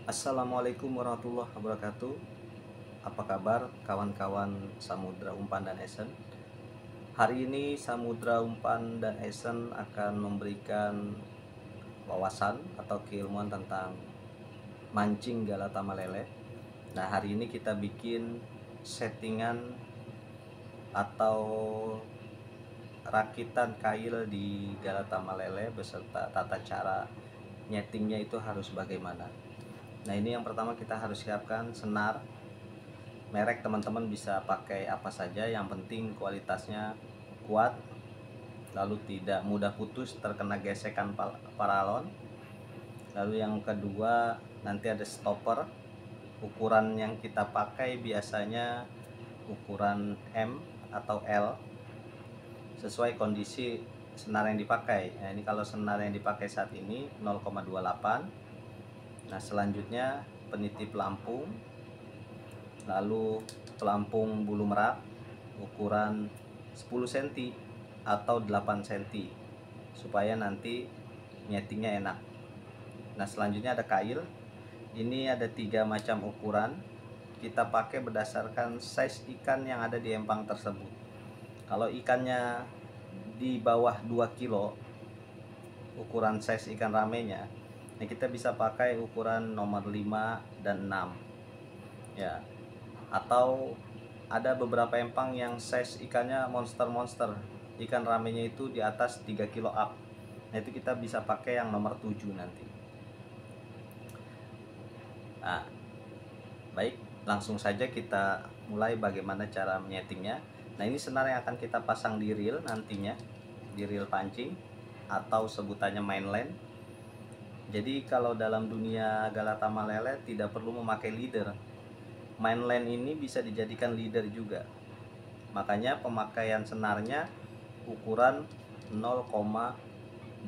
Assalamualaikum warahmatullahi wabarakatuh. Apa kabar kawan-kawan Samudra Umpan dan Esen? Hari ini Samudra Umpan dan Esen akan memberikan wawasan atau keilmuan tentang mancing galata malele. Nah, hari ini kita bikin settingan atau rakitan kail di galata malele beserta tata cara nyetingnya itu harus bagaimana. Nah, ini yang pertama kita harus siapkan senar. Merek teman-teman bisa pakai apa saja, yang penting kualitasnya kuat, lalu tidak mudah putus terkena gesekan paralon. Lalu yang kedua, nanti ada stopper. Ukuran yang kita pakai biasanya ukuran M atau L sesuai kondisi senar yang dipakai. Nah, ini kalau senar yang dipakai saat ini 0,28. Nah, selanjutnya peniti pelampung, lalu pelampung bulu merak ukuran 10 cm atau 8 cm supaya nanti nyetingnya enak. Nah, selanjutnya ada kail. Ini ada 3 macam ukuran. Kita pakai berdasarkan size ikan yang ada di empang tersebut. Kalau ikannya di bawah 2 kilo ukuran size ikan ramenya, nah kita bisa pakai ukuran nomor 5 dan 6 ya. Atau ada beberapa empang yang size ikannya monster, ikan ramenya itu di atas 3 kilo up. Nah, itu kita bisa pakai yang nomor 7 nanti. Nah, baik, langsung saja kita mulai bagaimana cara menyetingnya. Nah, ini senar yang akan kita pasang di reel nantinya, di reel pancing atau sebutannya mainline. Jadi kalau dalam dunia galata malele tidak perlu memakai leader. Mainline ini bisa dijadikan leader juga. Makanya pemakaian senarnya ukuran 0,28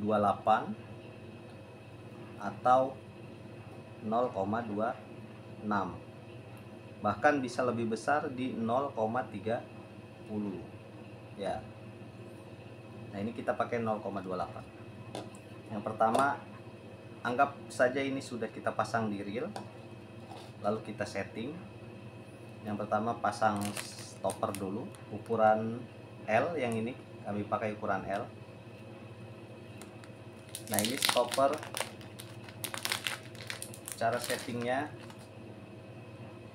atau 0,26. Bahkan bisa lebih besar di 0,30 ya. Nah, ini kita pakai 0,28. Yang pertama, anggap saja ini sudah kita pasang di reel, lalu kita setting. Yang pertama pasang stopper dulu, ukuran L. Yang ini kami pakai ukuran L. Nah, ini stopper. Cara settingnya,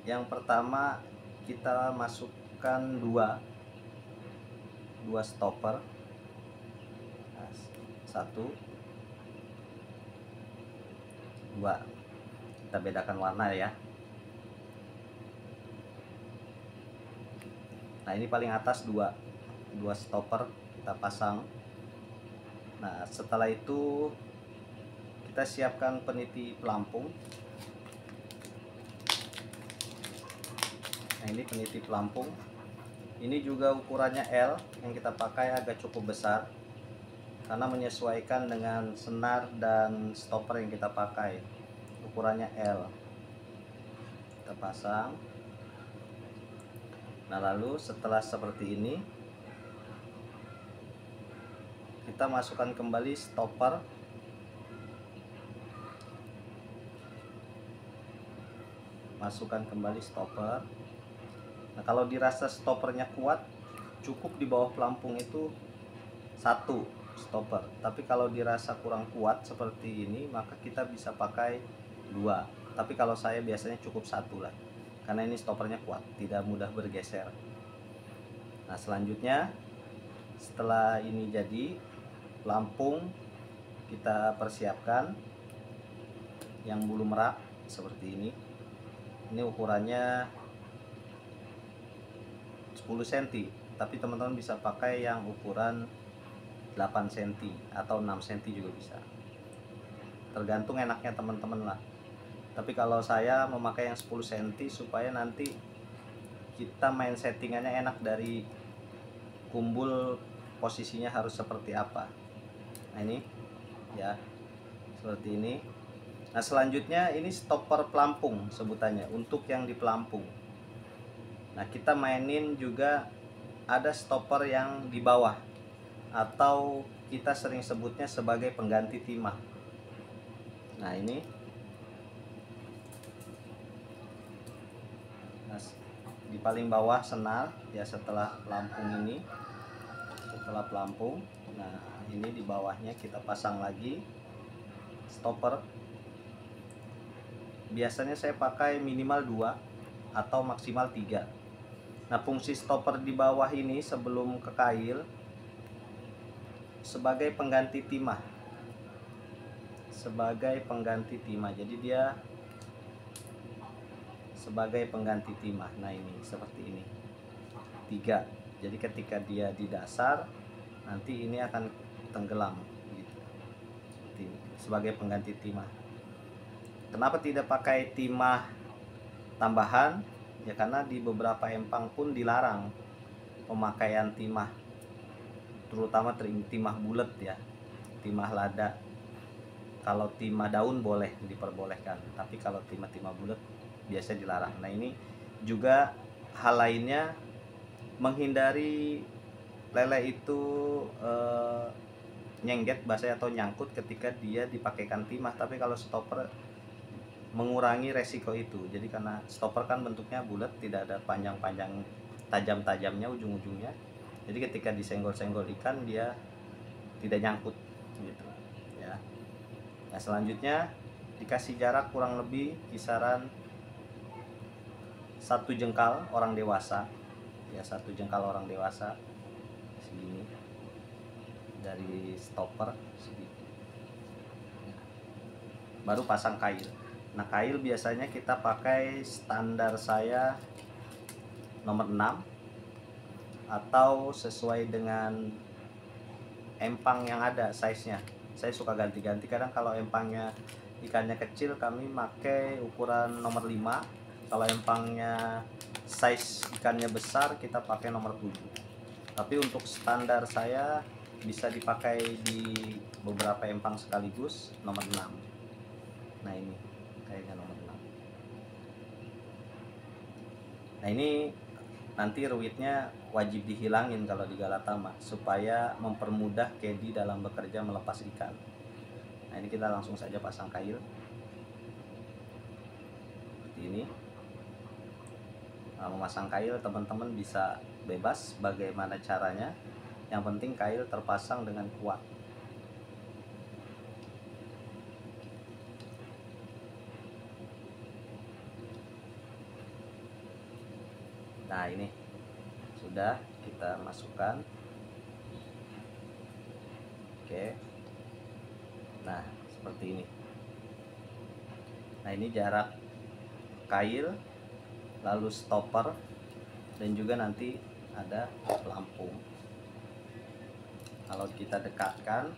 yang pertama kita masukkan dua stopper. Nah, 1, 2. Kita bedakan warna ya. Nah, ini paling atas dua stopper kita pasang. Nah, setelah itu kita siapkan peniti pelampung. Nah, ini peniti pelampung. Ini juga ukurannya L, yang kita pakai agak cukup besar karena menyesuaikan dengan senar dan stopper yang kita pakai. Ukurannya L. Kita pasang. Nah, lalu setelah seperti ini kita masukkan kembali stopper. Masukkan kembali stopper. Nah, kalau dirasa stoppernya kuat, cukup di bawah pelampung itu 1 stopper. Tapi kalau dirasa kurang kuat seperti ini, maka kita bisa pakai 2. Tapi kalau saya biasanya cukup 1 lah, karena ini stoppernya kuat, tidak mudah bergeser. Nah, selanjutnya setelah ini jadi, pelampung kita persiapkan yang bulu merak seperti ini. Ini ukurannya 10 cm, tapi teman-teman bisa pakai yang ukuran 8 cm atau 6 cm juga bisa, tergantung enaknya teman-teman lah. Tapi kalau saya memakai yang 10 cm supaya nanti kita main settingannya enak, dari kumbul posisinya harus seperti apa. Nah, ini ya, seperti ini. Nah, selanjutnya ini stopper pelampung sebutannya, untuk yang di pelampung. Nah, kita mainin juga ada stopper yang di bawah, atau kita sering sebutnya sebagai pengganti timah. Nah, ini Nah, di paling bawah senar ya, setelah pelampung ini, setelah pelampung. Nah, ini di bawahnya kita pasang lagi stopper. Biasanya saya pakai minimal 2 atau maksimal 3. Nah, fungsi stopper di bawah ini sebelum ke kail sebagai pengganti timah. Sebagai pengganti timah. Jadi dia sebagai pengganti timah. Nah, ini seperti ini. 3. Jadi ketika dia di dasar, nanti ini akan tenggelam gitu. Seperti ini, sebagai pengganti timah. Kenapa tidak pakai timah tambahan? Ya karena di beberapa empang pun dilarang pemakaian timah, terutama timah bulat ya, timah lada. Kalau timah daun boleh diperbolehkan, tapi kalau timah bulat biasa dilarang. Nah, ini juga hal lainnya, menghindari lele itu nyengget bahasa atau nyangkut ketika dia dipakaikan timah. Tapi kalau stopper mengurangi resiko itu. Jadi karena stopper kan bentuknya bulat, tidak ada panjang-panjang tajam-tajamnya ujung-ujungnya. Jadi ketika disenggol-senggol ikan dia tidak nyangkut gitu ya. Nah, selanjutnya dikasih jarak kurang lebih kisaran 1 jengkal orang dewasa ya, 1 jengkal orang dewasa segini dari stopper segini. Baru pasang kail. Nah, kail biasanya kita pakai standar saya nomor 6 atau sesuai dengan empang yang ada size-nya. Saya suka ganti-ganti, kadang kalau empangnya ikannya kecil kami pakai ukuran nomor 5. Kalau empangnya size ikannya besar kita pakai nomor 7. Tapi untuk standar saya bisa dipakai di beberapa empang sekaligus nomor 6. Nah, ini kayaknya nomor 6. Nah, ini nanti ruitnya wajib dihilangin kalau di Galatama supaya mempermudah Kedi dalam bekerja melepas ikan. Nah, ini kita langsung saja pasang kail seperti ini. Nah, memasang kail teman-teman bisa bebas bagaimana caranya, yang penting kail terpasang dengan kuat. Nah, ini sudah kita masukkan. Oke. Nah, seperti ini. Nah, ini jarak kail, lalu stopper, dan juga nanti ada pelampung. Kalau kita dekatkan,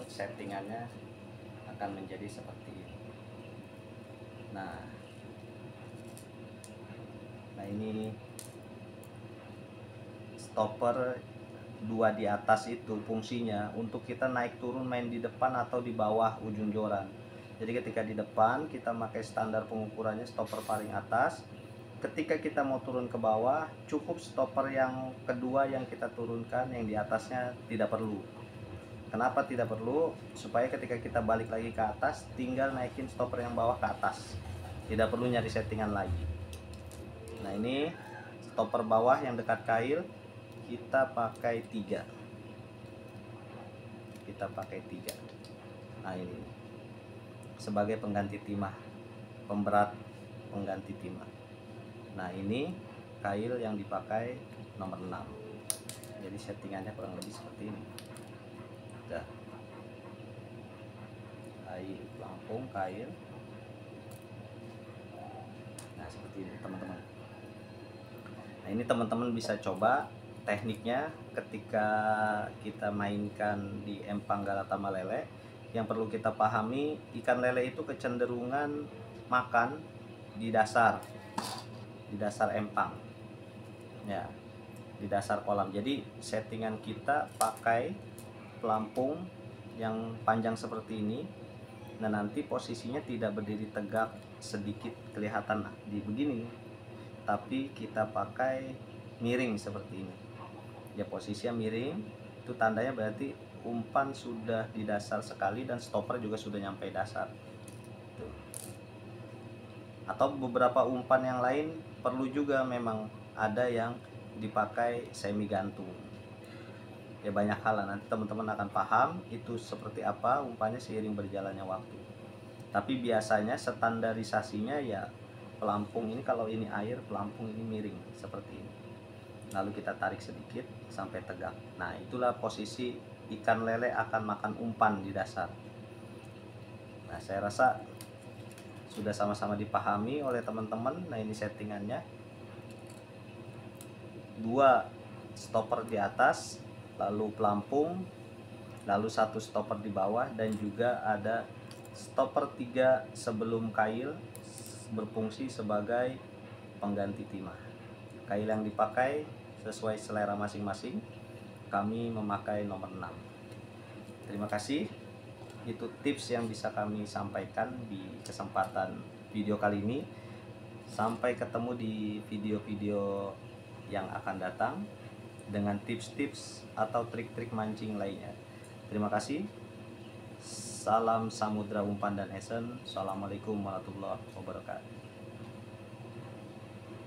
settingannya akan menjadi seperti ini. Nah, ini stopper 2 di atas itu fungsinya untuk kita naik turun main di depan atau di bawah ujung joran. Jadi ketika di depan kita pakai standar pengukurannya stopper paling atas. Ketika kita mau turun ke bawah, cukup stopper yang kedua yang kita turunkan, yang di atasnya tidak perlu. Kenapa tidak perlu? Supaya ketika kita balik lagi ke atas, tinggal naikin stopper yang bawah ke atas, tidak perlu nyari settingan lagi. Nah, ini stopper bawah yang dekat kail kita pakai 3. Nah, ini sebagai pengganti timah, pemberat pengganti timah. Nah, ini kail yang dipakai nomor 6. Jadi settingannya kurang lebih seperti ini. Udah. Pelampung kail. Nah, seperti ini teman-teman. Nah, ini teman-teman bisa coba tekniknya ketika kita mainkan di empang Galatama lele. Yang perlu kita pahami, ikan lele itu kecenderungan makan di dasar empang ya, di dasar kolam. Jadi settingan kita pakai pelampung yang panjang seperti ini. Nah, nanti posisinya tidak berdiri tegak sedikit kelihatan di begini, tapi kita pakai miring seperti ini ya, posisinya miring. Itu tandanya berarti umpan sudah di dasar sekali dan stopper juga sudah nyampe dasar. Tuh. Atau beberapa umpan yang lain perlu juga memang ada yang dipakai semi gantung. Ya banyak hal lah, nanti teman-teman akan paham itu seperti apa umpannya seiring berjalannya waktu. Tapi biasanya standarisasinya ya pelampung ini, kalau ini air, pelampung ini miring seperti ini. Lalu kita tarik sedikit sampai tegak. Nah, itulah posisi ikan lele akan makan umpan di dasar. Nah, saya rasa sudah sama-sama dipahami oleh teman-teman. Nah, ini settingannya. 2 stopper di atas, lalu pelampung, lalu 1 stopper di bawah, dan juga ada stopper 3 sebelum kail berfungsi sebagai pengganti timah. Kail yang dipakai sesuai selera masing-masing. Kami memakai nomor 6. Terima kasih. Itu tips yang bisa kami sampaikan di kesempatan video kali ini. Sampai ketemu di video-video yang akan datang dengan tips-tips atau trik-trik mancing lainnya. Terima kasih. Salam samudra umpan dan esen. Assalamualaikum warahmatullahi wabarakatuh.